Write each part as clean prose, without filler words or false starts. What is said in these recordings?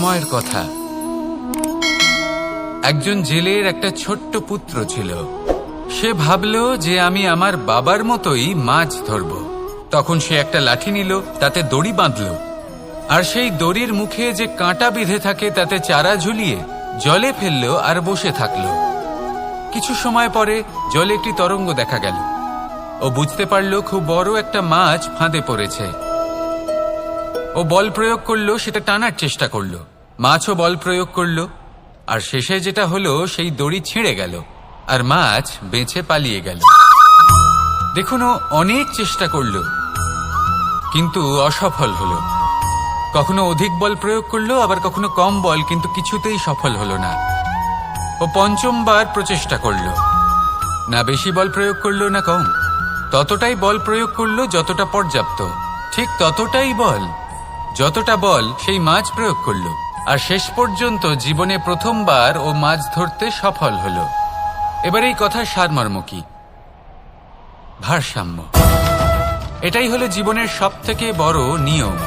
সময়ের কথা। একজন জেলের একটা ছোট্ট পুত্র ছিল। সে ভাবল যে আমি আমার বাবার মতোই মাছ ধরব। তখন সে একটা লাঠি নিল, তাতে দড়ি বাঁধল, আর সেই দড়ির মুখে যে কাঁটা বিঁধে থাকে তাতে চারা ঝুলিয়ে জলে ফেললো আর বসে থাকলো। কিছু সময় পরে জলে একটি তরঙ্গ দেখা গেল। ও বুঝতে পারল খুব বড় একটা মাছ ফাঁদে পড়েছে। ও বল প্রয়োগ করলো, সেটা টানার চেষ্টা করলো। মাছও বল প্রয়োগ করলো, আর শেষে যেটা হলো সেই দড়ি ছিঁড়ে গেল আর মাছ বেঁচে পালিয়ে গেল। দেখুন, ও অনেক চেষ্টা করলো কিন্তু অসফল হলো। কখনো অধিক বল প্রয়োগ করলো, আবার কখনো কম বল, কিন্তু কিছুতেই সফল হলো না। ও পঞ্চমবার প্রচেষ্টা করলো। না বেশি বল প্রয়োগ করলো না কম, ততটাই বল প্রয়োগ করলো যতটা পর্যাপ্ত। ঠিক ততটাই বল, যতটা বল সেই মাছ প্রয়োগ করলো। আর শেষ পর্যন্ত জীবনে প্রথমবার ও মাছ ধরতে সফল হলো। এবার এই কথার সারমর্ম কি? ভারসাম্য। এটাই হলো জীবনের সবথেকে বড় নিয়ম।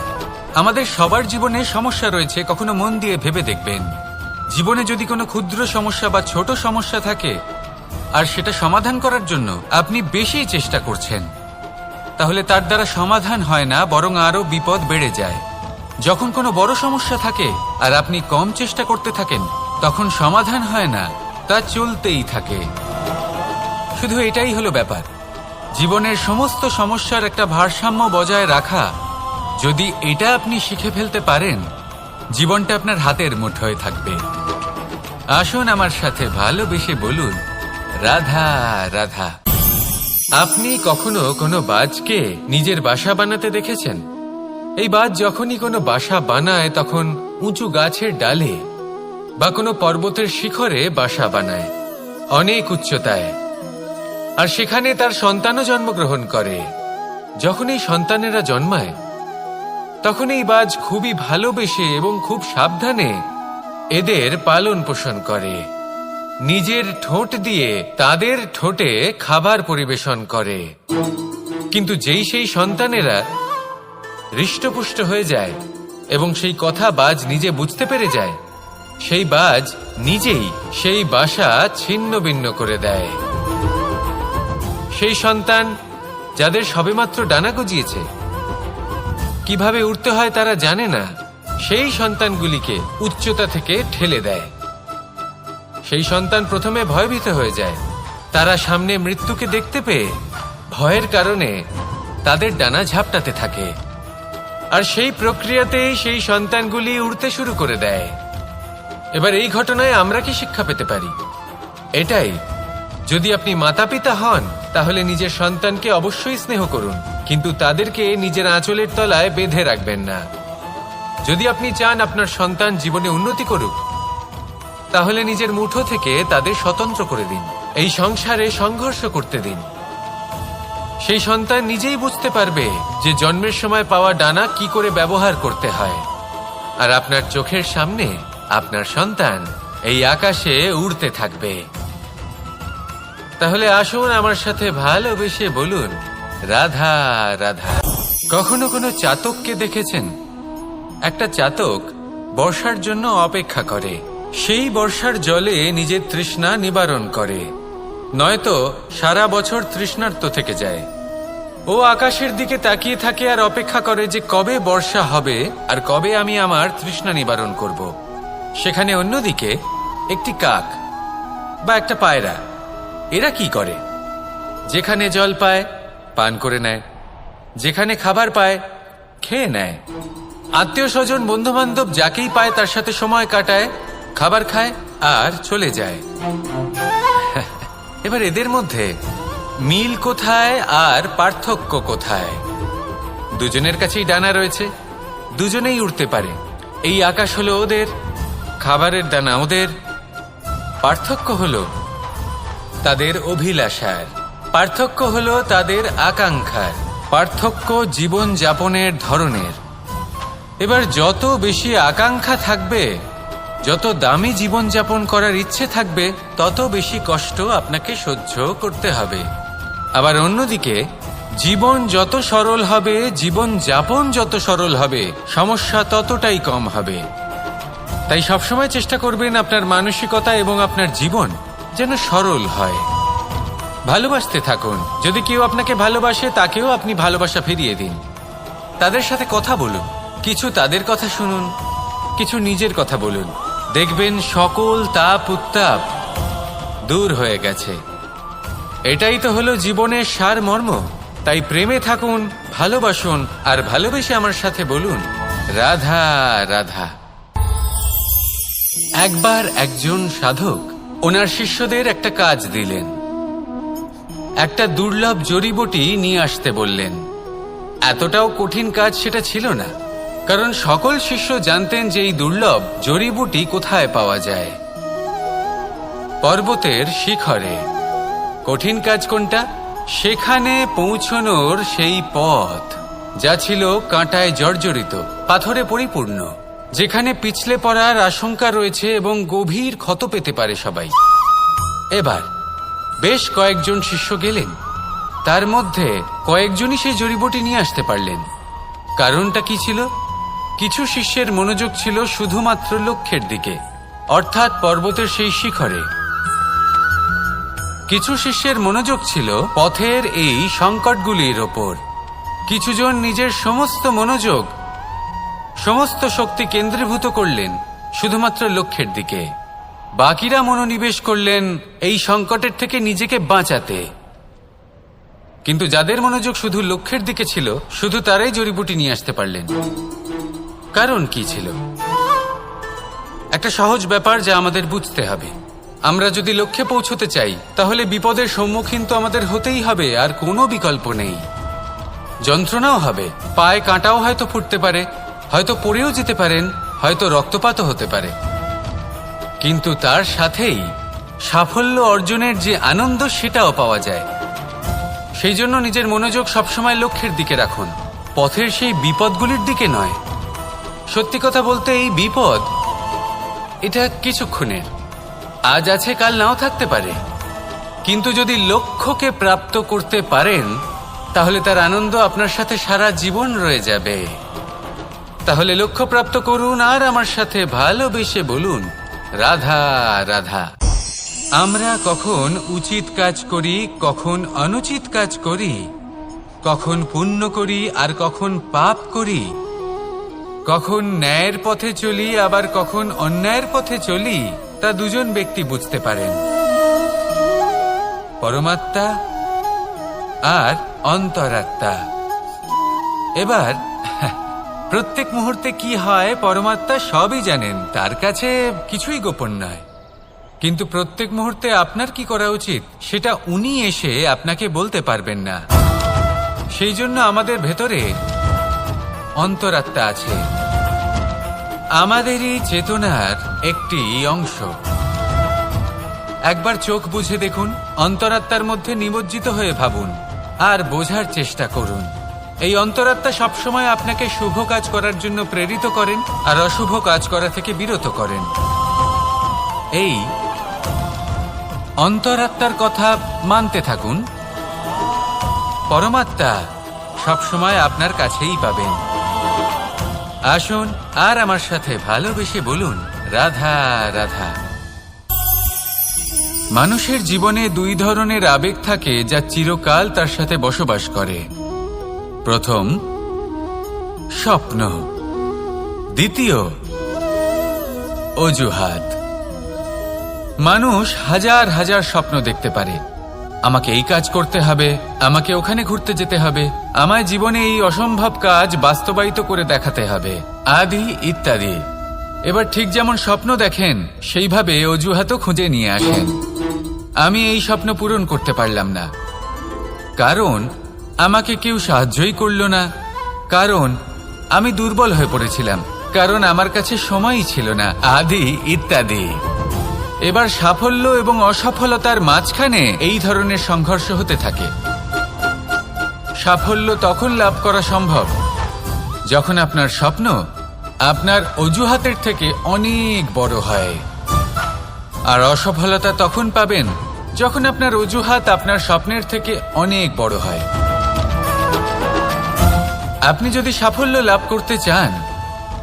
আমাদের সবার জীবনে সমস্যা রয়েছে, কখনো মন দিয়ে ভেবে দেখবেন। জীবনে যদি কোনো ক্ষুদ্র সমস্যা বা ছোট সমস্যা থাকে আর সেটা সমাধান করার জন্য আপনি বেশি চেষ্টা করছেন, তাহলে তার দ্বারা সমাধান হয় না, বরং আরো বিপদ বেড়ে যায়। যখন কোনো বড় সমস্যা থাকে আর আপনি কম চেষ্টা করতে থাকেন, তখন সমাধান হয় না, তা চলতেই থাকে। শুধু এটাই হলো ব্যাপার। জীবনের সমস্ত সমস্যার একটা ভারসাম্য বজায় রাখা, যদি এটা আপনি শিখে ফেলতে পারেন, জীবনটা আপনার হাতের মুঠোয় থাকবে। আসুন আমার সাথে ভালোবেসে বলুন, রাধা রাধা। আপনি কখনো কোনো বাজকে নিজের বাসা বানাতে দেখেছেন? এই বাজ যখনই কোনো বাসা বানায় তখন উঁচু গাছের ডালে বা কোনো পর্বতের শিখরে বাসা বানায়, অনেক উচ্চতায়। আর সেখানে তার সন্তানও জন্মগ্রহণ করে। যখন এই সন্তানেরা জন্মায়, তখন এই বাজ খুবই ভালোবেসে এবং খুব সাবধানে এদের পালন পোষণ করে। নিজের ঠোঁট দিয়ে তাদের ঠোঁটে খাবার পরিবেশন করে। কিন্তু যেই সেই সন্তানেরা হৃষ্টপুষ্ট হয়ে যায় এবং সেই কথা বাজ নিজে বুঝতে পেরে যায়, সেই বাজ নিজেই সেই বাসা ছিন্ন ভিন্ন করে দেয়। সেই সন্তান যাদের সবেমাত্র ডানা গজিয়েছে, কিভাবে উড়তে হয় তারা জানে না, সেই সন্তানগুলিকে উচ্চতা থেকে ঠেলে দেয়। সেই সন্তান প্রথমে ভয়ভীত হয়ে যায়। তারা সামনে মৃত্যুকে দেখতে পেয়ে ভয়ের কারণে তাদের ডানা ঝাপটাতে থাকে। আর সেই প্রক্রিয়াতেই সেই সন্তানগুলি উড়তে শুরু করে দেয়। এবার এই ঘটনায় আমরা কি শিক্ষা পেতে পারি? এটাই, যদি আপনি মাতা পিতা হন তাহলে নিজের সন্তানকে অবশ্যই স্নেহ করুন, কিন্তু তাদেরকে নিজের আঁচলের তলায় বেঁধে রাখবেন না। যদি আপনি চান আপনার সন্তান জীবনে উন্নতি করুক, তাহলে নিজের মুঠো থেকে তাদের স্বতন্ত্র করে দিন। এই সংসারে সংঘর্ষ করতে দিন। সেই সন্তান নিজেই বুঝতে পারবে যে জন্মের সময় পাওয়া ডানা কি করে ব্যবহার করতে হয়। আর আপনার চোখের সামনে আপনার সন্তান এই আকাশে উড়তে থাকবে। তাহলে আসুন আমার সাথে ভালোবেসে বলুন, রাধা রাধা। কখনো কোনো চাতককে দেখেছেন? একটা চাতক বর্ষার জন্য অপেক্ষা করে। সেই বর্ষার জলে নিজের তৃষ্ণা নিবারণ করে, নয়তো সারা বছর তৃষ্ণার্ত থেকে যায়। ও আকাশের দিকে তাকিয়ে থাকে আর অপেক্ষা করে যে কবে বর্ষা হবে আর কবে আমি আমার তৃষ্ণা নিবারণ করব। সেখানে অন্যদিকে একটি কাক বা একটা পায়রা, এরা কি করে? যেখানে জল পায় পান করে নেয়, যেখানে খাবার পায় খেয়ে নেয়, আত্মীয় স্বজন বন্ধু বান্ধব যাকেই পায় তার সাথে সময় কাটায়, খাবার খায় আর চলে যায়। এবার এদের মধ্যে মিল কোথায় আর পার্থক্য কোথায়? দুজনের কাছেই ডানা রয়েছে, দুজনেই উড়তে পারে। এই আকাশ হলো ওদের, খাবারের দানা ওদের। পার্থক্য হলো তাদের অভিলাষার, পার্থক্য হলো তাদের আকাঙ্ক্ষার, পার্থক্য জীবন যাপনের ধরনের। এবার যত বেশি আকাঙ্ক্ষা থাকবে, যত দামি জীবন যাপন করার ইচ্ছে থাকবে, তত বেশি কষ্ট আপনাকে সহ্য করতে হবে। আবার অন্যদিকে জীবন যত সরল হবে, জীবন যাপন যত সরল হবে, সমস্যা ততটাই কম হবে। তাই সবসময় চেষ্টা করবেন আপনার মানসিকতা এবং আপনার জীবন যেন সরল হয়। ভালোবাসতে থাকুন। যদি কেউ আপনাকে ভালোবাসে তাকেও আপনি ভালোবাসা ফিরিয়ে দিন। তাদের সাথে কথা বলুন, কিছু তাদের কথা শুনুন, কিছু নিজের কথা বলুন। দেখবেন সকল তাপ উত্তাপ দূর হয়ে গেছে। এটাই তো হলো জীবনের সারমর্ম। তাই প্রেমে থাকুন, ভালোবাসুন, আর ভালোবেসে আমার সাথে বলুন রাধা রাধা। একবার একজন সাধক ওনার শিষ্যদের একটা কাজ দিলেন। একটা দুর্লভ জড়িবুটি নিয়ে আসতে বললেন। এতটাও কঠিন কাজ সেটা ছিল না, কারণ সকল শিষ্য জানতেন যে এই দুর্লভ জড়িবুটি কোথায় পাওয়া যায়। পর্বতের শিখরে। কঠিন কাজ কোনটা? সেখানে পৌঁছনোর সেই পথ যা ছিল কাঁটায় জর্জরিত, পাথরে পরিপূর্ণ, যেখানে পিছলে পড়ার আশঙ্কা রয়েছে এবং গভীর ক্ষত পেতে পারে সবাই। এবার বেশ কয়েকজন শিষ্য গেলেন, তার মধ্যে কয়েকজনই সেই জড়িবুটি নিয়ে আসতে পারলেন। কারণটা কি ছিল? কিছু শিষ্যের মনোযোগ ছিল শুধুমাত্র লক্ষ্যের দিকে, অর্থাৎ পর্বতের সেই শিখরে। কিছু শিষ্যের মনোযোগ ছিল পথের এই সংকটগুলির ওপর। কিছুজন নিজের সমস্ত মনোযোগ, সমস্ত শক্তি কেন্দ্রীভূত করলেন শুধুমাত্র লক্ষ্যের দিকে। বাকিরা মনোনিবেশ করলেন এই সংকটের থেকে নিজেকে বাঁচাতে। কিন্তু যাদের মনোযোগ শুধু লক্ষ্যের দিকে ছিল, শুধু তারাই জড়িবুটি নিয়ে আসতে পারলেন। কারণ কি ছিল? একটা সহজ ব্যাপার যা আমাদের বুঝতে হবে। আমরা যদি লক্ষ্যে পৌঁছতে চাই, তাহলে বিপদের সম্মুখীন তো আমাদের হতেই হবে, আর কোনো বিকল্প নেই। যন্ত্রণাও হবে, পায়ে কাঁটাও হয়তো ফুটতে পারে, হয়তো পড়েও যেতে পারেন, হয়তো রক্তপাতও হতে পারে। কিন্তু তার সাথেই সাফল্য অর্জনের যে আনন্দ, সেটাও পাওয়া যায়। সেই জন্য নিজের মনোযোগ সবসময় লক্ষ্যের দিকে রাখুন, পথের সেই বিপদগুলির দিকে নয়। সত্যি কথা বলতে এই বিপদ এটা কিছুক্ষণের, আজ আছে কাল নাও থাকতে পারে। কিন্তু যদি লক্ষ্যকে প্রাপ্ত করতে পারেন, তাহলে তার আনন্দ আপনার সাথে সারা জীবন রয়ে যাবে। তাহলে লক্ষ্য প্রাপ্ত করুন আর আমার সাথে ভালোবেসে বলুন রাধা রাধা। আমরা কখন উচিত কাজ করি, কখন অনুচিত কাজ করি, কখন পুণ্য করি আর কখন পাপ করি, কখন ন্যায়ের পথে চলি আবার কখন অন্যায়ের পথে চলি, তা দুজন ব্যক্তি বুঝতে পারেন, পরমাত্মা আর অন্তরাত্মা। এবার প্রত্যেক মুহূর্তে কি হয় পরমাত্মা সবই জানেন, তার কাছে কিছুই গোপন নয়। কিন্তু প্রত্যেক মুহূর্তে আপনার কি করা উচিত সেটা উনি এসে আপনাকে বলতে পারবেন না। সেই জন্য আমাদের ভেতরে অন্তরাত্মা আছে, আমাদেরই চেতনার একটি অংশ। একবার চোখ বুঝে দেখুন, অন্তরাত্মার মধ্যে নিমজ্জিত হয়ে ভাবুন আর বোঝার চেষ্টা করুন। এই অন্তরাত্মা সবসময় আপনাকে শুভ কাজ করার জন্য প্রেরিত করেন আর অশুভ কাজ করা থেকে বিরত করেন। এই অন্তরাত্মার কথা মানতে থাকুন, পরমাত্মা সবসময় আপনার কাছেই পাবেন। আসুন আর আমার সাথে ভালোবেসে বলুন রাধা রাধা। মানুষের জীবনে দুই ধরনের আবেগ থাকে যা চিরকাল তার সাথে বসবাস করে। প্রথম স্বপ্ন, দ্বিতীয় অজুহাত। মানুষ হাজার হাজার স্বপ্ন দেখতে পারে, আমাকে এই কাজ করতে হবে, আমাকে ওখানে ঘুরতে যেতে হবে, আমায় জীবনে এই অসম্ভব কাজ বাস্তবায়িত করে দেখাতে হবে, আদি ইত্যাদি। এবার ঠিক যেমন স্বপ্ন দেখেন, সেইভাবে অজুহাতও খুঁজে নিয়ে আসেন। আমি এই স্বপ্ন পূরণ করতে পারলাম না, কারণ আমাকে কেউ সাহায্যই করল না, কারণ আমি দুর্বল হয়ে পড়েছিলাম, কারণ আমার কাছে সময়ই ছিল না, আদি ইত্যাদি। এবার সাফল্য এবং অসফলতার মাঝখানে এই ধরনের সংঘর্ষ হতে থাকে। সাফল্য তখন লাভ করা সম্ভব যখন আপনার স্বপ্ন আপনার অজুহাতের থেকে অনেক বড় হয়, আর অসফলতা তখন পাবেন যখন আপনার অজুহাত আপনার স্বপ্নের থেকে অনেক বড় হয়। আপনি যদি সাফল্য লাভ করতে চান,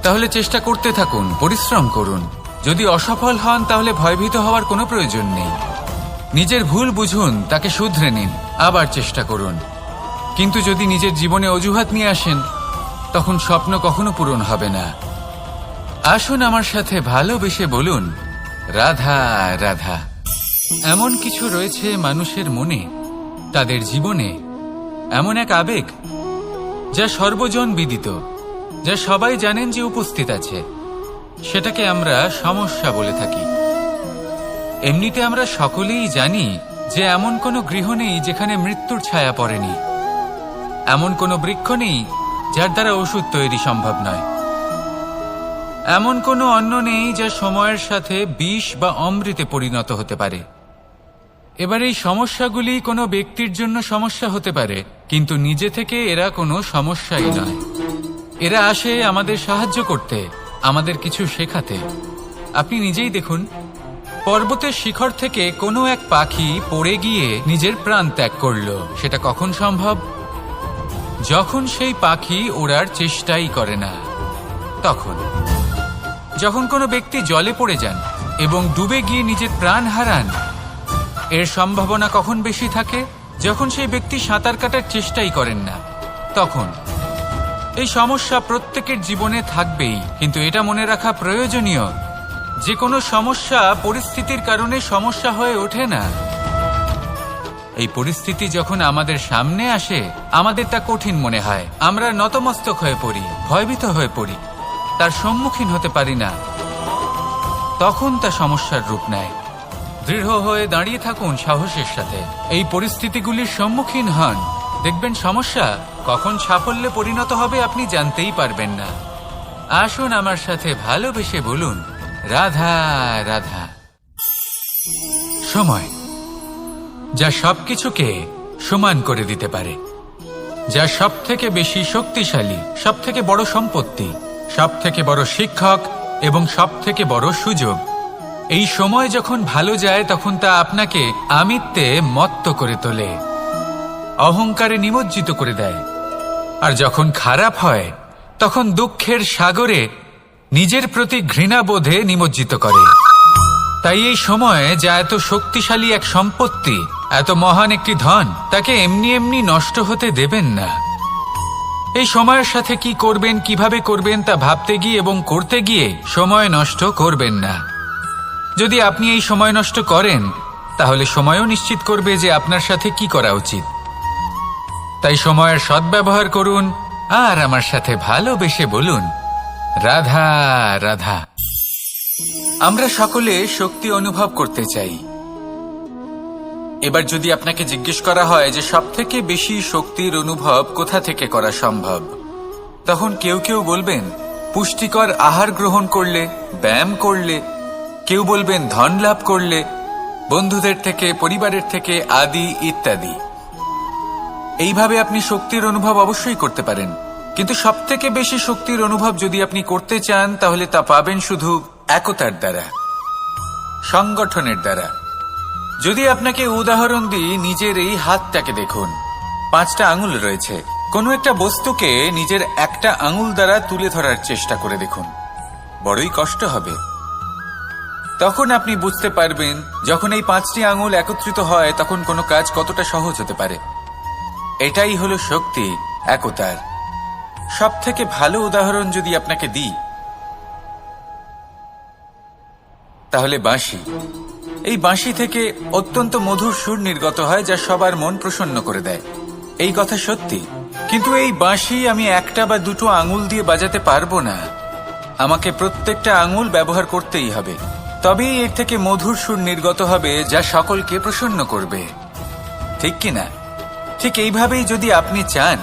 তাহলে চেষ্টা করতে থাকুন, পরিশ্রম করুন। যদি অসফল হন তাহলে ভয়ভীত হওয়ার কোনো প্রয়োজন নেই। নিজের ভুল বুঝুন, তাকে শুধরে নিন, আবার চেষ্টা করুন। কিন্তু যদি নিজের জীবনে অজুহাত নিয়ে আসেন, তখন স্বপ্ন কখনো পূরণ হবে না। আসুন আমার সাথে ভালোবেসে বলুন, রাধা রাধা। এমন কিছু রয়েছে মানুষের মনে, তাদের জীবনে এমন এক আবেগ যা সর্বজন বিদিত, যা সবাই জানেন যে উপস্থিত আছে। সেটাকে আমরা সমস্যা বলে থাকি। এমনিতে আমরা সকলেই জানি যে এমন কোনো গৃহ নেই যেখানে মৃত্যুর ছায়া পড়েনি, এমন কোনো বৃক্ষ নেই যার দ্বারা ওষুধ তৈরি সম্ভব নয়, এমন কোনো অন্ন নেই যা সময়ের সাথে বিষ বা অমৃতে পরিণত হতে পারে। এবার এই সমস্যাগুলি কোনো ব্যক্তির জন্য সমস্যা হতে পারে, কিন্তু নিজে থেকে এরা কোনো সমস্যাই নয়। এরা আসে আমাদের সাহায্য করতে, আমাদের কিছু শেখাতে। আপনি নিজেই দেখুন, পর্বতের শিখর থেকে কোনো এক পাখি পড়ে গিয়ে নিজের প্রাণ ত্যাগ করল। সেটা কখন সম্ভব? যখন সেই পাখি ওড়ার চেষ্টাই করে না। তখন যখন কোনো ব্যক্তি জলে পড়ে যান এবং ডুবে গিয়ে নিজের প্রাণ হারান, এর সম্ভাবনা কখন বেশি থাকে? যখন সেই ব্যক্তি সাঁতার কাটার চেষ্টাই করেন না। তখন এই সমস্যা প্রত্যেকের জীবনে থাকবেই, কিন্তু এটা মনে রাখা প্রয়োজনীয় যে কোনো সমস্যা পরিস্থিতির কারণে সমস্যা হয়ে ওঠে না। এই পরিস্থিতি যখন আমাদের সামনে আসে, আমাদের তা কঠিন মনে হয়, আমরা নতমস্তক হয়ে পড়ি, ভয়ভীত হয়ে পড়ি, তার সম্মুখীন হতে পারি না। তখন তা সমস্যার রূপ নেয়। দৃঢ় হয়ে দাঁড়িয়ে থাকুন সাহসের সাথে, এই পরিস্থিতিগুলির সম্মুখীন হন। দেখবেন সমস্যা কখন সাফল্যে পরিণত হবে আপনি জানতেই পারবেন না। আসুন আমার সাথে ভালোবেসে বলুন, রাধা রাধা। সময় যা সবকিছুকে সমান করে দিতে পারে, যা সব থেকে বেশি শক্তিশালী, সব থেকে বড় সম্পত্তি, সব থেকে বড় শিক্ষক এবং সব থেকে বড় সুযোগ। এই সময় যখন ভালো যায় তখন তা আপনাকে আমিত্বে মত্ত করে তোলে, অহংকারে নিমজ্জিত করে দেয়। আর যখন খারাপ হয় তখন দুঃখের সাগরে নিজের প্রতি ঘৃণাবোধে নিমজ্জিত করে। তাই এই সময় যা এত শক্তিশালী এক সম্পত্তি, এত মহান একটি ধন, তাকে এমনি এমনি নষ্ট হতে দেবেন না। এই সময়ের সাথে কি করবেন, কিভাবে করবেন তা ভাবতে গিয়ে এবং করতে গিয়ে সময় নষ্ট করবেন না। যদি আপনি এই সময় নষ্ট করেন, তাহলে সময়ও নিশ্চিত করবে যে আপনার সাথে কি করা উচিত। তাই সময়ের সদ্ব্যবহার করুন আর আমার সাথে ভালোবেসে বলুন, রাধা রাধা। আমরা সকলে শক্তি অনুভব করতে চাই। এবার যদি আপনাকে জিজ্ঞেস করা হয় যে সবথেকে বেশি শক্তির অনুভব কোথা থেকে করা সম্ভব, তখন কেউ কেউ বলবেন পুষ্টিকর আহার গ্রহণ করলে, ব্যায়াম করলে, কেউ বলবেন ধন লাভ করলে, বন্ধুদের থেকে, পরিবারের থেকে আদি ইত্যাদি। এইভাবে আপনি শক্তির অনুভব অবশ্যই করতে পারেন, কিন্তু সবথেকে বেশি শক্তির অনুভব যদি আপনি করতে চান তাহলে তা পাবেন শুধু একতার দ্বারা, সংগঠনের দ্বারা। যদি আপনাকে উদাহরণ দিই, নিজের এই হাতটাকে দেখুন, 5টা আঙুল রয়েছে। কোনো একটা বস্তুকে নিজের একটা আঙুল দ্বারা তুলে ধরার চেষ্টা করে দেখুন, বড়ই কষ্ট হবে। তখন আপনি বুঝতে পারবেন যখন এই 5টি আঙুল একত্রিত হয় তখন কোনো কাজ কতটা সহজ হতে পারে। এটাই হলো শক্তি, একতার। সব থেকে ভালো উদাহরণ যদি আপনাকে দিই, তাহলে বাঁশি। এই বাঁশি থেকে অত্যন্ত মধুর সুর নির্গত হয় যা সবার মন প্রসন্ন করে দেয়। এই কথা সত্যি, কিন্তু এই বাঁশি আমি একটা বা দুটো আঙুল দিয়ে বাজাতে পারবো না। আমাকে প্রত্যেকটা আঙুল ব্যবহার করতেই হবে, তবেই এর থেকে মধুর সুর নির্গত হবে যা সকলকে প্রসন্ন করবে, ঠিক কিনা? ঠিক এইভাবেই যদি আপনি চান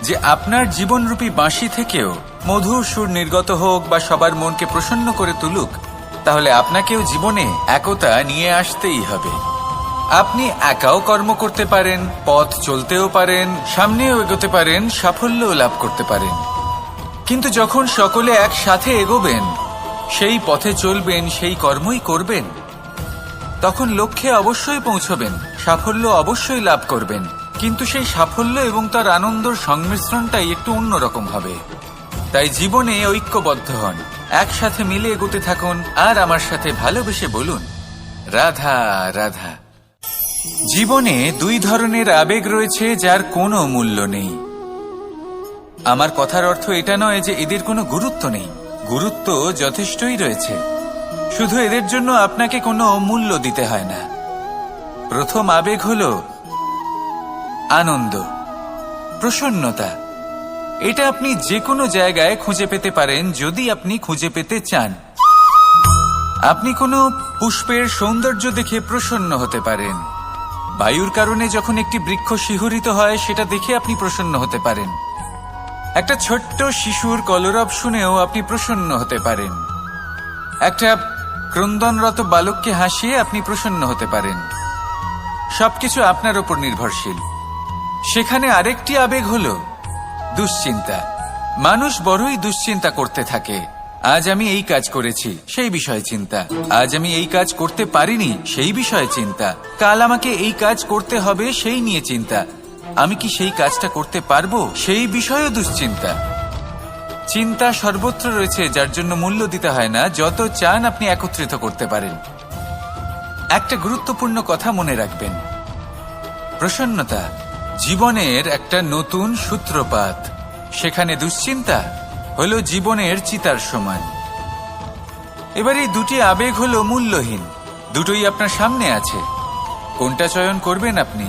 যে আপনার জীবনরূপী বাঁশি থেকেও মধুর সুর নির্গত হোক বা সবার মনকে প্রসন্ন করে তুলুক, তাহলে আপনাকেও জীবনে একতা নিয়ে আসতেই হবে। আপনি একাও কর্ম করতে পারেন, পথ চলতেও পারেন, সামনেও এগোতে পারেন, সাফল্যও লাভ করতে পারেন। কিন্তু যখন সকলে একসাথে এগোবেন, সেই পথে চলবেন, সেই কর্মই করবেন, তখন লক্ষ্যে অবশ্যই পৌঁছবেন, সাফল্য অবশ্যই লাভ করবেন। কিন্তু সেই সাফল্য এবং তার আনন্দর সংমিশ্রণটাই একটু অন্যরকম হবে। তাই জীবনে ঐক্যবদ্ধ হন, একসাথে মিলে এগোতে থাকুন আর আমার সাথে ভালোবেসে বলুন রাধা রাধা। জীবনে দুই ধরনের আবেগ রয়েছে যার কোনো মূল্য নেই। আমার কথার অর্থ এটা নয় যে এদের কোনো গুরুত্ব নেই, গুরুত্ব যথেষ্টই রয়েছে, শুধু এদের জন্য আপনাকে কোনো মূল্য দিতে হয় না। প্রথম আবেগ হলো আনন্দ, প্রসন্নতা। এটা আপনি যে কোনো জায়গায় খুঁজে পেতে পারেন যদি আপনি খুঁজে পেতে চান। আপনি কোনো পুষ্পের সৌন্দর্য দেখে প্রসন্ন হতে পারেন, বায়ুর কারণে যখন একটি বৃক্ষ শিহরিত হয় সেটা দেখে আপনি প্রসন্ন হতে পারেন, একটা ছোট্ট শিশুর কলরব শুনেও আপনি প্রসন্ন হতে পারেন, একটা ক্রন্দনরত বালককে হাসিয়ে আপনি প্রসন্ন হতে পারেন। সবকিছু আপনার উপর নির্ভরশীল। সেখানে আরেকটি আবেগ হলো দুশ্চিন্তা। মানুষ বড়ই দুশ্চিন্তা করতে থাকে। আজ আমি এই কাজ করেছি, সেই বিষয়ে চিন্তা। আজ আমি এই কাজ করতে পারিনি, সেই বিষয়ে চিন্তা। কাল আমাকে এই কাজ করতে হবে, সেই নিয়ে চিন্তা। আমি কি সেই কাজটা করতে পারবো, সেই বিষয়েও দুশ্চিন্তা। চিন্তা সর্বত্র রয়েছে, যার জন্য মূল্য দিতে হয় না। যত চান আপনি একত্রিত করতে পারেন। একটা গুরুত্বপূর্ণ কথা মনে রাখবেন, প্রসন্নতা জীবনের একটা নতুন সূত্রপাত। সেখানে দুশ্চিন্তা হলো জীবনের চিতার সমান। এবার এই দুটি আবেগ হলো মূল্যহীন, দুটোই আপনার সামনে আছে। কোনটা চয়ন করবেন আপনি,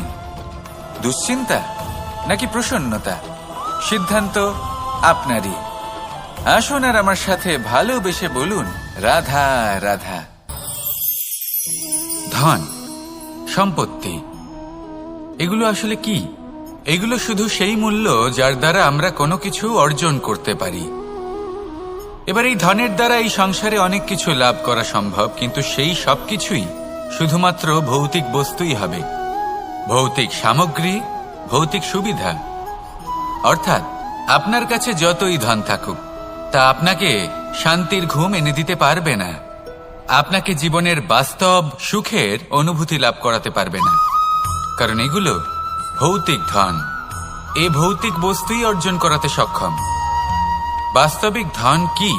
দুশ্চিন্তা নাকি প্রসন্নতা? সিদ্ধান্ত আপনারই। আসুন আর আমার সাথে ভালোবেসে বলুন রাধা রাধা। ধন, সম্পত্তি, এগুলো আসলে কি? এগুলো শুধু সেই মূল্য যার দ্বারা আমরা কোনো কিছু অর্জন করতে পারি। এবার এই ধনের দ্বারা এই সংসারে অনেক কিছু লাভ করা সম্ভব, কিন্তু সেই সবকিছুই শুধুমাত্র ভৌতিক বস্তুই হবে, ভৌতিক সামগ্রী, ভৌতিক সুবিধা। অর্থাৎ আপনার কাছে যতই ধন থাকুক, তা আপনাকে শান্তির ঘুম এনে দিতে পারবে না, আপনাকে জীবনের বাস্তব সুখের অনুভূতি লাভ করাতে পারবে না, কারণ এগুলো ভৌতিক ধন। এই ভৌতিক বস্তুই অর্জন করাতে সক্ষম। বাস্তবিক ধন কি?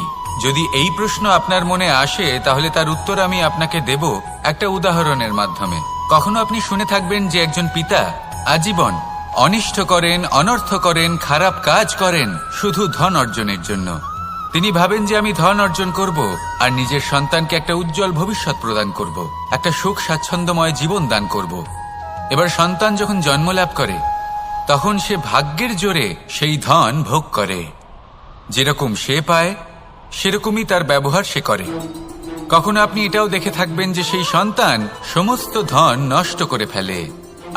যদি এই প্রশ্ন আপনার মনে আসে, তাহলে তার উত্তর আমি আপনাকে দেব একটা উদাহরণের মাধ্যমে। কখনো আপনি শুনে থাকবেন যে একজন পিতা আজীবন অনিষ্ট করেন, অনর্থ করেন, খারাপ কাজ করেন শুধু ধন অর্জনের জন্য। তিনি ভাবেন যে আমি ধন অর্জন করব আর নিজের সন্তানকে একটা উজ্জ্বল ভবিষ্যৎ প্রদান করব, একটা সুখ স্বাচ্ছন্দ্যময় জীবন দান করব। এবার সন্তান যখন জন্ম লাভ করে, তখন সে ভাগ্যের জোরে সেই ধন ভোগ করে। যেরকম সে পায় সেরকমই তার ব্যবহার সে করে। কখনো আপনি এটাও দেখে থাকবেন যে সেই সন্তান সমস্ত ধন নষ্ট করে ফেলে,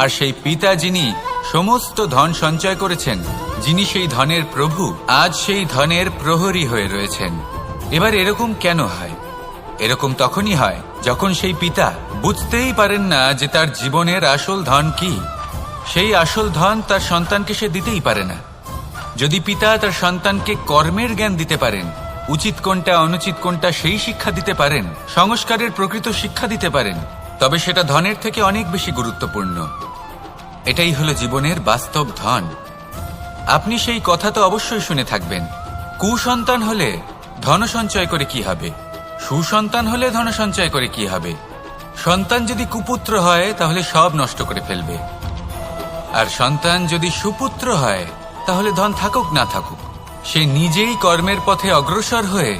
আর সেই পিতা যিনি সমস্ত ধন সঞ্চয় করেছেন, যিনি সেই ধনের প্রভু, আজ সেই ধনের প্রহরী হয়ে রয়েছেন। এবার এরকম কেন হয়? এরকম তখনই হয় যখন সেই পিতা বুঝতেই পারেন না যে তার জীবনের আসল ধন কি। সেই আসল ধন তার সন্তানকে সে দিতেই পারে না। যদি পিতা তার সন্তানকে কর্মের জ্ঞান দিতে পারেন, উচিত কোনটা অনুচিত কোনটা সেই শিক্ষা দিতে পারেন, সংস্কারের প্রকৃত শিক্ষা দিতে পারেন, তবে সেটা ধনের থেকে অনেক বেশি গুরুত্বপূর্ণ। এটাই হলো জীবনের বাস্তব ধন। আপনি সেই কথা তো অবশ্যই শুনে থাকবেন, কুসন্তান হলে ধন সঞ্চয় করে কি হবে, সুসন্তান হলে ধন সঞ্চয় করে কি হবে। সন্তান যদি কুপুত্র হয় তাহলে সব নষ্ট করে ফেলবে, আর সন্তান যদি সুপুত্র হয় তাহলে ধন থাকুক না থাকুক, সে নিজেই কর্মের পথে অগ্রসর হয়ে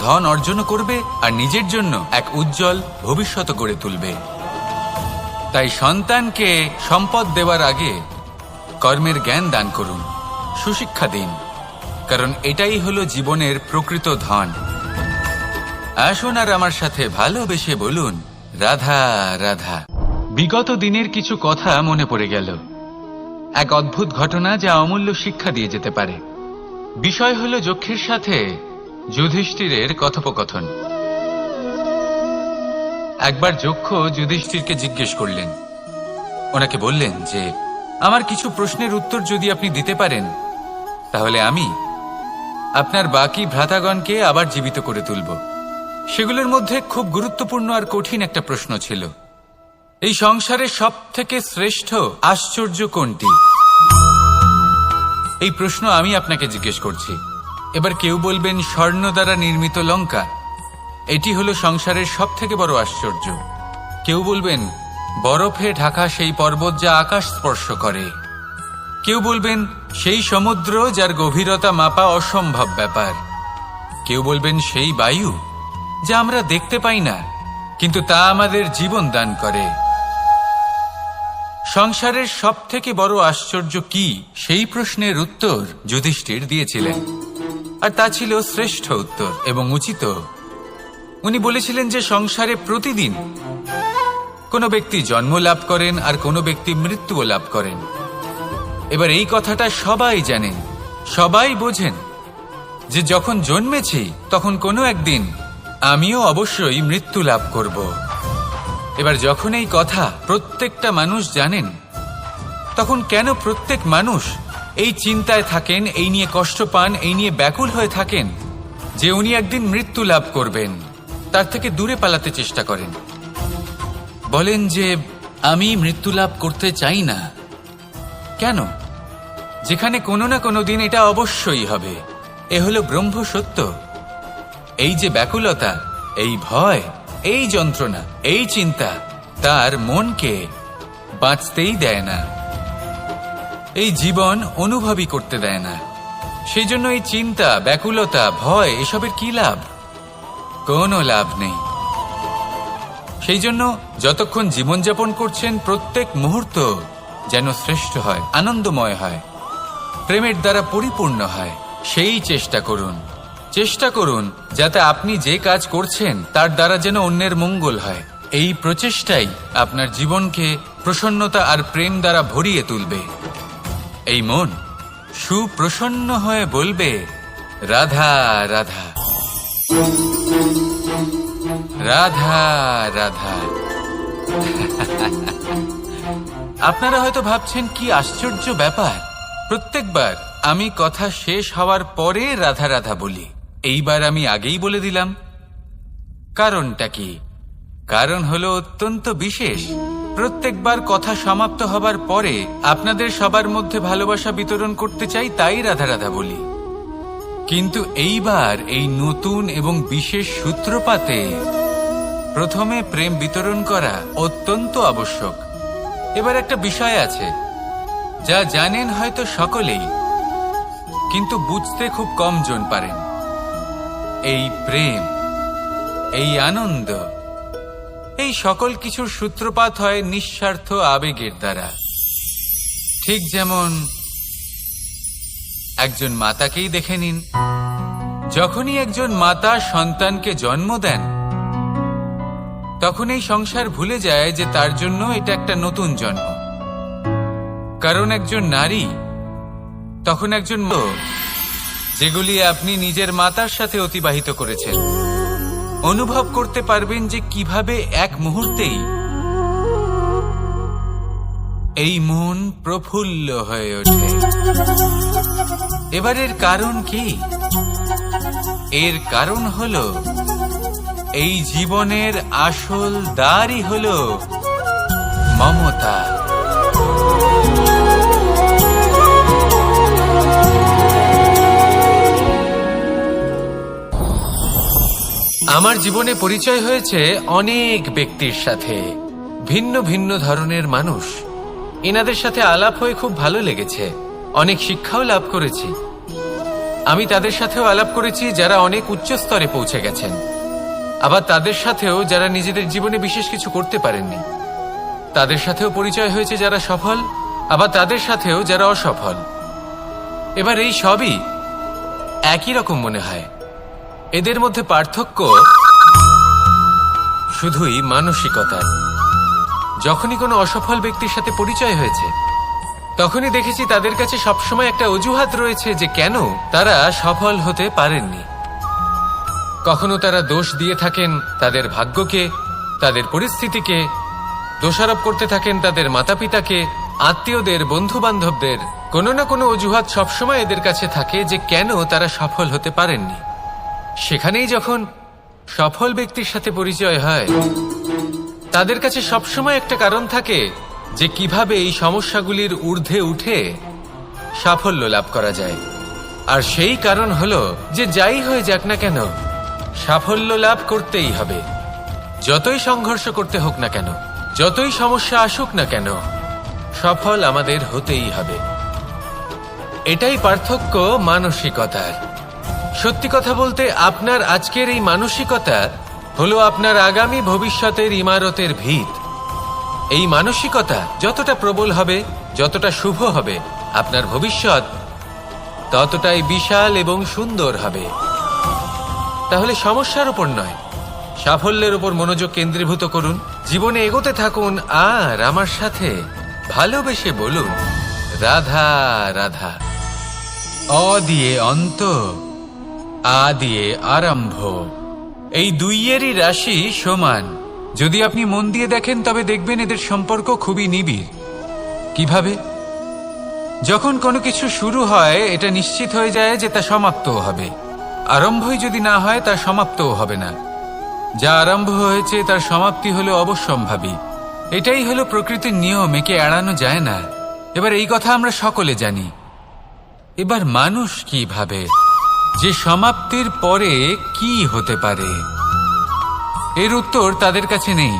ধন অর্জন করবে আর নিজের জন্য এক উজ্জ্বল ভবিষ্যৎ গড়ে তুলবে। তাই সন্তানকে সম্পদ দেওয়ার আগে কর্মের জ্ঞান দান করুন, সুশিক্ষা দিন, কারণ এটাই হলো জীবনের প্রকৃত ধন। আসুন আর আমার সাথে ভালোবেসে বলুন রাধা রাধা। বিগত দিনের কিছু কথা মনে পড়ে গেল, এক অদ্ভুত ঘটনা যা অমূল্য শিক্ষা দিয়ে যেতে পারে। বিষয় হলো যক্ষের সাথে যুধিষ্ঠিরের কথোপকথন। একবার যক্ষ যুধিষ্ঠিরকে জিজ্ঞেস করলেন, ওনাকে বললেন যে আমার কিছু প্রশ্নের উত্তর যদি আপনি দিতে পারেন, তাহলে আমি আপনার বাকি ভ্রাতাগণকে আবার জীবিত করে তুলব। সেগুলোর মধ্যে খুব গুরুত্বপূর্ণ আর কঠিন একটা প্রশ্ন ছিল, এই সংসারে সব থেকে শ্রেষ্ঠ আশ্চর্য কোনটি? এই প্রশ্ন আমি আপনাকে জিজ্ঞেস করছি। এবার কেউ বলবেন স্বর্ণ দ্বারা নির্মিত লঙ্কা, এটি হলো সংসারের সব থেকে বড় আশ্চর্য। কেউ বলবেন বরফে ঢাকা সেই পর্বত যা আকাশ স্পর্শ করে। কেউ বলবেন সেই সমুদ্র যার গভীরতা মাপা অসম্ভব ব্যাপার। কেউ বলবেন সেই বায়ু যা আমরা দেখতে পাই না, কিন্তু তা আমাদের জীবন দান করে। সংসারের সব থেকে বড় আশ্চর্য কি, সেই প্রশ্নের উত্তর যুধিষ্ঠির দিয়েছিলেন, আর তা ছিল শ্রেষ্ঠ উত্তর এবং উচিত। উনি বলেছিলেন যে সংসারে প্রতিদিন কোনো ব্যক্তি জন্ম লাভ করেন আর কোনো ব্যক্তি মৃত্যুও লাভ করেন। এবার এই কথাটা সবাই জানেন, সবাই বোঝেন যে যখন জন্মেছি তখন কোনো একদিন আমিও অবশ্যই মৃত্যু লাভ করব। এবার যখন এই কথা প্রত্যেকটা মানুষ জানেন, তখন কেন প্রত্যেক মানুষ এই চিন্তায় থাকেন, এই নিয়ে কষ্ট পান, এই নিয়ে ব্যাকুল হয়ে থাকেন যে উনি একদিন মৃত্যু লাভ করবেন, তার থেকে দূরে পালাতে চেষ্টা করেন? বলেন যে আমি মৃত্যু লাভ করতে চাই না। কেন? যেখানে কোনো না কোনো দিন এটা অবশ্যই হবে। এ হলো ব্রহ্ম সত্য। এই যে ব্যাকুলতা, এই ভয়, এই যন্ত্রণা, এই চিন্তা তার মনকে বাঁচতেই দেয় না, এই জীবন অনুভবই করতে দেয় না। সেই জন্য এই চিন্তা, ব্যাকুলতা, ভয় এসবের কি লাভ? কোনো লাভ নেই। সেই জন্য যতক্ষণ জীবনযাপন করছেন প্রত্যেক মুহূর্ত যেন শ্রেষ্ঠ হয়, আনন্দময় হয়, প্রেমের দ্বারা পরিপূর্ণ হয়, সেই চেষ্টা করুন। চেষ্টা করুন যাতে আপনি যে কাজ করছেন তার দ্বারা যেন অন্যের মঙ্গল হয়। এই প্রচেষ্টাই আপনার জীবনকে প্রসন্নতা আর প্রেম দ্বারা ভরিয়ে তুলবে। এই মন সুপ্রসন্ন হয়ে বলবে রাধা রাধা রাধা রাধা। আপনারা হয়তো ভাবছেন কি আশ্চর্য ব্যাপার, প্রত্যেকবার আমি কথা শেষ হওয়ার পরে রাধা রাধা বলি। এইবার আমি আগেই বলে দিলাম। কারণটা কি? কারণ হলো অত্যন্ত বিশেষ। প্রত্যেকবার কথা সমাপ্ত হবার পরে আপনাদের সবার মধ্যে ভালোবাসা বিতরণ করতে চাই, তাই রাধা রাধা বলি। কিন্তু এইবার এই নতুন এবং বিশেষ সূত্রপাতে প্রথমে প্রেম বিতরণ করা অত্যন্ত আবশ্যক। এবার একটা বিষয় আছে যা জানেন হয়তো সকলেই, কিন্তু বুঝতে খুব কম জন পারেন। এই প্রেম, এই আনন্দ, এই সকল কিছুর সূত্রপাত হয় নিঃস্বার্থ আবেগের দ্বারা। ঠিক যেমন একজন মাতাকেই দেখে নিন। যখনই একজন মাতা সন্তানকে জন্ম দেন, তখন এই সংসার ভুলে যায় যে তার জন্য এটা একটা নতুন জন্ম। কারণ একজন নারী তখন একজন যেগুলি আপনি নিজের মাতার সাথে অতিবাহিত করেছেন, অনুভব করতে পারবেন যে কিভাবে এক মুহূর্তেই এই মন প্রফুল্ল হয়ে ওঠে। এবারের কারণ কি? এর কারণ হলো এই জীবনের আসল দ্বারই হলো মমতা। আমার জীবনে পরিচয় হয়েছে অনেক ব্যক্তির সাথে, ভিন্ন ভিন্ন ধরনের মানুষ। এনাদের সাথে আলাপ হয়ে খুব ভালো লেগেছে, অনেক শিক্ষাও লাভ করেছি। আমি তাদের সাথেও আলাপ করেছি যারা অনেক উচ্চ স্তরে পৌঁছে গেছেন, আবার তাদের সাথেও যারা নিজেদের জীবনে বিশেষ কিছু করতে পারেননি। তাদের সাথেও পরিচয় হয়েছে যারা সফল, আবার তাদের সাথেও যারা অসফল। এবার এই সবই একই রকম মনে হয়। এদের মধ্যে পার্থক্য শুধুই মানসিকতার। যখনই কোনো অসফল ব্যক্তির সাথে পরিচয় হয়েছে, তখনই দেখেছি তাদের কাছে সবসময় একটা অজুহাত রয়েছে যে কেন তারা সফল হতে পারেননি। কখনো তারা দোষ দিয়ে থাকেন তাদের ভাগ্যকে, তাদের পরিস্থিতিকে, দোষারোপ করতে থাকেন তাদের মাতা পিতাকে, আত্মীয়দের, বন্ধু বান্ধবদের। কোনো না কোনো অজুহাত সবসময় এদের কাছে থাকে যে কেন তারা সফল হতে পারেননি। সেখানেই যখন সফল ব্যক্তির সাথে পরিচয় হয়, তাদের কাছে সবসময় একটা কারণ থাকে যে কিভাবে এই সমস্যাগুলির ঊর্ধ্বে উঠে সাফল্য লাভ করা যায়। আর সেই কারণ হলো যে যাই হয়ে যাক না কেন, সাফল্য লাভ করতেই হবে। যতই সংঘর্ষ করতে হোক না কেন, যতই সমস্যা আসুক না কেন, সফল আমাদের হতেই হবে। এটাই পার্থক্য মানসিকতার। সত্যি কথা বলতে আপনার আজকের এই মানসিকতা হলো আপনার আগামী ভবিষ্যতের ইমারতের ভিত। এই মানসিকতা যতটা প্রবল হবে, যতটা শুভ হবে, আপনার ভবিষ্যৎ ততটাই বিশাল এবং সুন্দর হবে। তাহলে সমস্যার উপর নয়, সাফল্যের উপর মনোযোগ কেন্দ্রীভূত করুন, জীবনে এগোতে থাকুন, আর আমার সাথে ভালোবেসে বলুন রাধা রাধা। অ দিয়ে অন্ত, আ দিয়ে আরম্ভ। এই দুইয়েরই রাশি সমান। যদি আপনি মন দিয়ে দেখেন তবে দেখবেন এদের সম্পর্ক খুবই নিবিড়। কিভাবে? যখন কোনো কিছু শুরু হয় এটা নিশ্চিত হয়ে যায় যে তা সমাপ্তও হবে। আরম্ভই যদি না হয় তার সমাপ্তও হবে না। যা আরম্ভ হয়েছে তার সমাপ্তি হলো অবশ্যম্ভাবী। এটাই হলো প্রকৃতির নিয়ম, একে এড়ানো যায় না। এবার এই কথা আমরা সকলে জানি। এবার মানুষ কি ভাবে যে সমাপ্তির পরে কি হতে পারে, এর উত্তর তাদের কাছে নেই।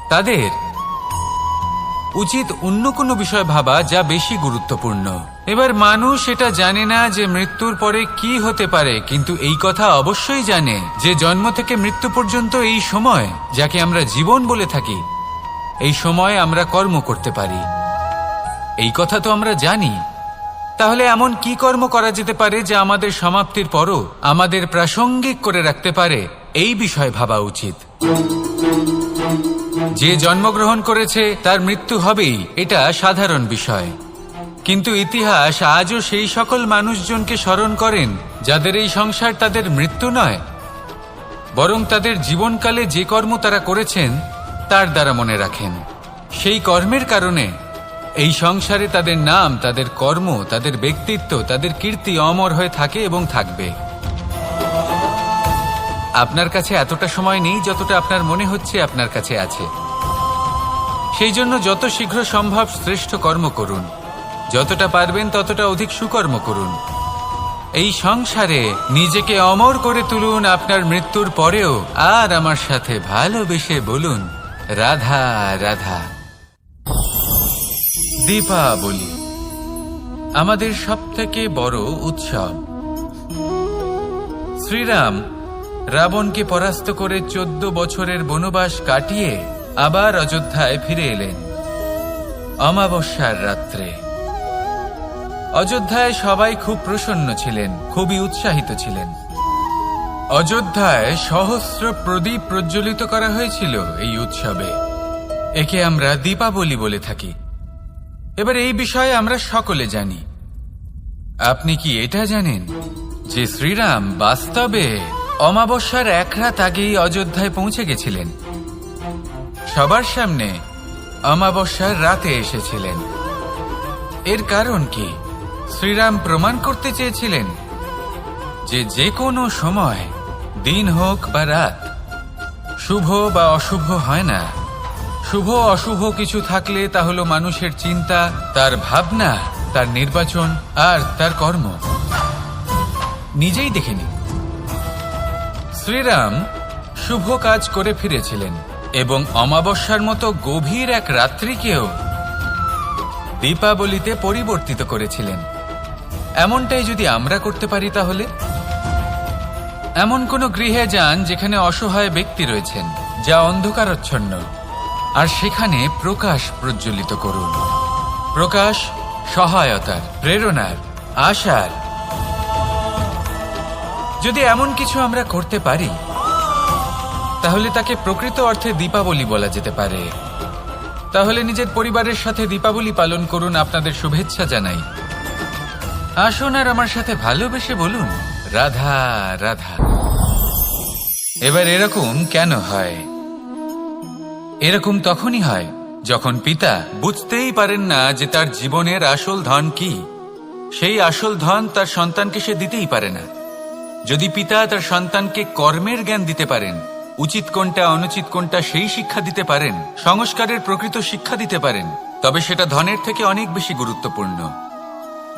তাদের উচিত অন্য কোনো বিষয় ভাবা যা বেশি গুরুত্বপূর্ণ। এবার মানুষ এটা জানে না যে মৃত্যুর পরে কি হতে পারে, কিন্তু এই কথা অবশ্যই জানে যে জন্ম থেকে মৃত্যু পর্যন্ত এই সময়, যাকে আমরা জীবন বলে থাকি, এই সময় আমরা কর্ম করতে পারি। এই কথা তো আমরা জানি। তাহলে এমন কি কর্ম করা যেতে পারে যা আমাদের সমাপ্তির পরও আমাদের প্রাসঙ্গিক করে রাখতে পারে, এই বিষয়ে ভাবা উচিত। যে জন্মগ্রহণ করেছে তার মৃত্যু হবেই, এটা সাধারণ বিষয়। কিন্তু ইতিহাস আজও সেই সকল মানুষজনকে স্মরণ করেন যাদের এই সংসার তাদের মৃত্যু নয়, বরং তাদের জীবনকালে যে কর্ম তারা করেছেন তার দ্বারা মনে রাখেন। সেই কর্মের কারণে এই সংসারে তাদের নাম, তাদের কর্ম, তাদের ব্যক্তিত্ব, তাদের কীর্তি অমর হয়ে থাকে এবং থাকবে। আপনার কাছে এতটা সময় নেই যতটা আপনার মনে হচ্ছে আপনার কাছে আছে। সেই জন্য যত শীঘ্র সম্ভব শ্রেষ্ঠ কর্ম করুন, যতটা পারবেন ততটা অধিক সুকর্ম করুন। এই সংসারে নিজেকে অমর করে তুলুন আপনার মৃত্যুর পরেও, আর আমার সাথে ভালোবেসে বলুন রাধা রাধা। দীপাবলি আমাদের সবথেকে বড় উৎসব। শ্রীরাম রাবণকে পরাস্ত করে 14 বছরের বনবাস কাটিয়ে আবার অযোধ্যায় ফিরে এলেন অমাবস্যার রাত্রে। অযোধ্যায় সবাই খুব প্রসন্ন ছিলেন, খুবই উৎসাহিত ছিলেন। অযোধ্যায় সহস্র প্রদীপ প্রজ্বলিত করা হয়েছিল এই উৎসবে। একে আমরা দীপাবলি বলে থাকি। এবার এই বিষয়ে আমরা সকলে জানি। আপনি কি এটা জানেন যে শ্রীরাম বাস্তবে অমাবস্যার এক রাত আগেই অযোধ্যায় পৌঁছে গেছিলেন? সবার সামনে অমাবস্যার রাতে এসেছিলেন। এর কারণ কি? শ্রীরাম প্রমাণ করতে চেয়েছিলেন যে যে কোনো সময়, দিন হোক বা রাত, শুভ বা অশুভ হয় না। শুভ অশুভ কিছু থাকলে তা হলো মানুষের চিন্তা, তার ভাবনা, তার নির্বাচন আর তার কর্ম। নিজেই দেখে নিন। শ্রীরাম শুভ কাজ করে ফিরেছিলেন এবং অমাবস্যার মতো গভীর এক রাত্রিকেও দীপাবলিতে পরিবর্তিত করেছিলেন। এমনটাই যদি আমরা করতে পারি, তাহলে এমন কোন গৃহে যান যেখানে অসহায় ব্যক্তি রয়েছেন, যা অন্ধকারাচ্ছন্ন, আর সেখানে প্রকাশ প্রজ্বলিত করুন। প্রকাশ সহায়তার, প্রেরণার, আশার। যদি এমন কিছু আমরা করতে পারি তাহলে তাকে প্রকৃত অর্থে দীপাবলি বলা যেতে পারে। তাহলে নিজের পরিবারের সাথে দীপাবলি পালন করুন। আপনাদের শুভেচ্ছা জানাই। আসুন আর আমার সাথে ভালোবেসে বলুন রাধা রাধা। এবার এরকম কেন হয়? এরকম তখনই হয় যখন পিতা বুঝতেই পারেন না যে তার জীবনের আসল ধন কি। সেই আসল ধন তার সন্তানকে সে দিতেই পারে না। যদি পিতা তার সন্তানকে কর্মের জ্ঞান দিতে পারেন, উচিত কোনটা অনুচিত কোনটা সেই শিক্ষা দিতে পারেন, সংস্কারের প্রকৃত শিক্ষা দিতে পারেন, তবে সেটা ধনের থেকে অনেক বেশি গুরুত্বপূর্ণ।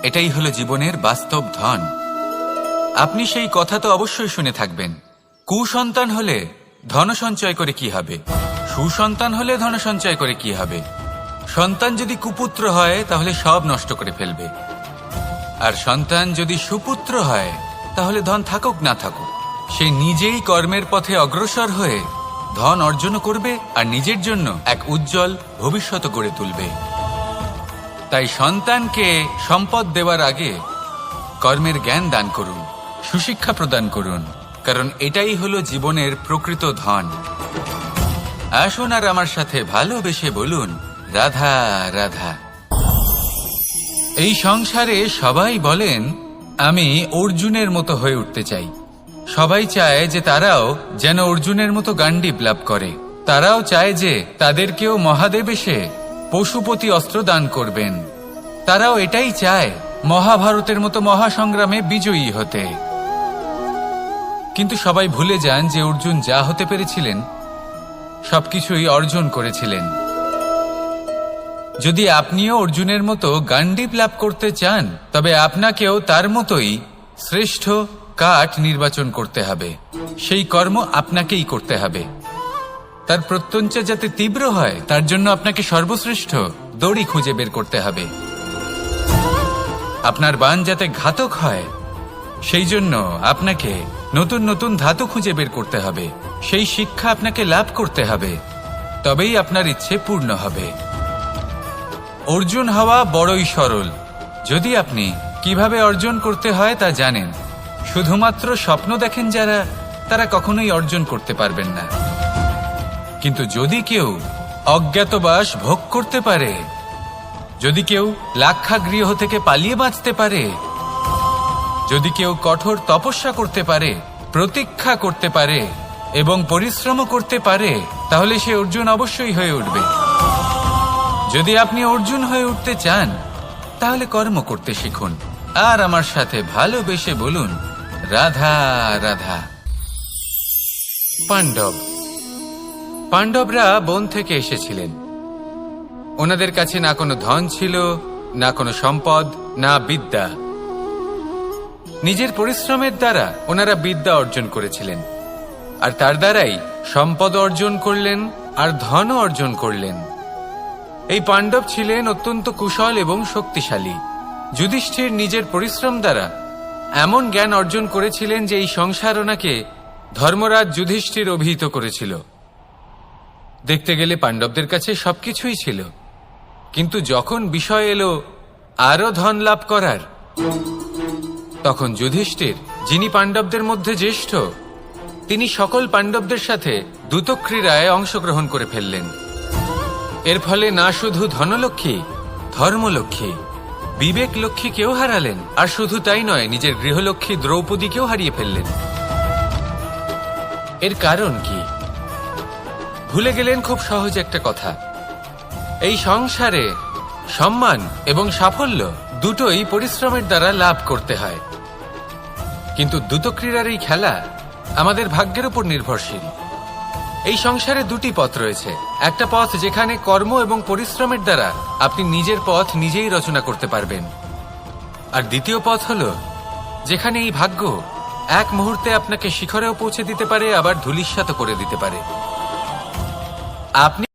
এটাই হলো জীবনের বাস্তব ধন। আপনি সেই কথা তো অবশ্যই শুনে থাকবেন, কুসন্তান হলে ধন সঞ্চয় করে কি হবে, সুসন্তান হলে ধন সঞ্চয় করে কি হবে। সন্তান যদি কুপুত্র হয় তাহলে সব নষ্ট করে ফেলবে, আর সন্তান যদি সুপুত্র হয় তাহলে ধন থাকুক না থাকুক সে নিজেই কর্মের পথে অগ্রসর হয়ে ধন অর্জন করবে আর নিজের জন্য এক উজ্জ্বল ভবিষ্যৎ গড়ে তুলবে। তাই সন্তানকে সম্পদ দেওয়ার আগে কর্মের জ্ঞান দান করুন, সুশিক্ষা প্রদান করুন, কারণ এটাই হলো জীবনের প্রকৃত ধন। আসুন আর আমার সাথে ভালোবেসে বলুন, রাধা রাধা। এই সংসারে সবাই বলেন আমি অর্জুনের মতো হয়ে উঠতে চাই। সবাই চায় যে তারাও যেন অর্জুনের মতো গান্ডীব লাভ করে। তারাও চায় যে তাদেরকেও মহাদেব এসে পশুপতি অস্ত্র দান করবেন। তারাও এটাই চায় মহাভারতের মতো মহাসংগ্রামে বিজয়ী হতে। কিন্তু সবাই ভুলে যান যে অর্জুন যা হতে পেরেছিলেন সবকিছুই অর্জন করেছিলেন। যদি আপনিও অর্জুনের মতো গান্ডীব লাভ করতে চান তবে আপনাকেও তার মতোই শ্রেষ্ঠ কাঠ নির্বাচন করতে হবে। সেই কর্ম আপনাকেই করতে হবে। তার প্রত্যঞ্চা যাতে তীব্র হয় তার জন্য আপনাকে সর্বশ্রেষ্ঠ দড়ি খুঁজে বের করতে হবে। আপনার বাণ যাতে ঘাতক হয় সেই জন্য আপনাকে নতুন নতুন ধাতু খুঁজে বের করতে হবে। সেই শিক্ষা আপনাকে লাভ করতে হবে, তবেই আপনার ইচ্ছে পূর্ণ হবে। অর্জুন হওয়া বড়ই সরল যদি আপনি কিভাবে অর্জন করতে হয় তা জানেন। শুধুমাত্র স্বপ্ন দেখেন যারা, তারা কখনোই অর্জন করতে পারবেন না। কিন্তু যদি কেউ অজ্ঞাতবাস ভোগ করতে পারে, যদি কেউ লাক্ষাগৃহ থেকে পালিয়ে বাঁচতে পারে, যদি কেউ কঠোর তপস্যা করতে পারে, প্রতীক্ষা করতে পারে এবং পরিশ্রম করতে পারে, তাহলে সে অর্জুন অবশ্যই হয়ে উঠবে। যদি আপনি অর্জুন হয়ে উঠতে চান তাহলে কর্ম করতে শিখুন আর আমার সাথে ভালোবেসে বলুন, রাধা রাধা। পাণ্ডবরা বন থেকে এসেছিলেন। ওনাদের কাছে না কোনো ধন ছিল, না কোনো সম্পদ, না বিদ্যা। নিজের পরিশ্রমের দ্বারা ওনারা বিদ্যা অর্জন করেছিলেন, আর তার দ্বারাই সম্পদ অর্জন করলেন আর ধনও অর্জন করলেন। এই পাণ্ডব ছিলেন অত্যন্ত কুশল এবং শক্তিশালী। যুধিষ্ঠির নিজের পরিশ্রম দ্বারা এমন জ্ঞান অর্জন করেছিলেন যে এই সংসার ওনাকে ধর্মরাজ যুধিষ্ঠির অভিহিত করেছিল। দেখতে গেলে পাণ্ডবদের কাছে সবকিছুই ছিল, কিন্তু যখন বিষয় এলো আরো ধন লাভ করার, তখন যুধিষ্ঠির, যিনি পাণ্ডবদের মধ্যে জ্যেষ্ঠ, তিনি সকল পাণ্ডবদের সাথে দ্যুতক্রীড়ায় অংশগ্রহণ করে ফেললেন। এর ফলে না শুধু ধনলক্ষ্মী, ধর্মলক্ষ্মী, বিবেক লক্ষ্মীকেও হারালেন, আর শুধু তাই নয়, নিজের গৃহলক্ষ্মী দ্রৌপদীকেও হারিয়ে ফেললেন। এর কারণ কি? ভুলে গেলেন খুব সহজ একটা কথা, এই সংসারে সম্মান এবং সাফল্য দুটোই পরিশ্রমের দ্বারা লাভ করতে হয়। কিন্তু দ্যুতক্রীড়ার এই খেলা আমাদের ভাগ্যের উপর নির্ভরশীল। এই সংসারে দুটি পথ রয়েছে। একটা পথ যেখানে কর্ম এবং পরিশ্রমের দ্বারা আপনি নিজের পথ নিজেই রচনা করতে পারবেন, আর দ্বিতীয় পথ হলো যেখানে এই ভাগ্য এক মুহূর্তে আপনাকে শিখরেও পৌঁছে দিতে পারে, আবার ধূলিসাৎ করে দিতে পারে। আপনি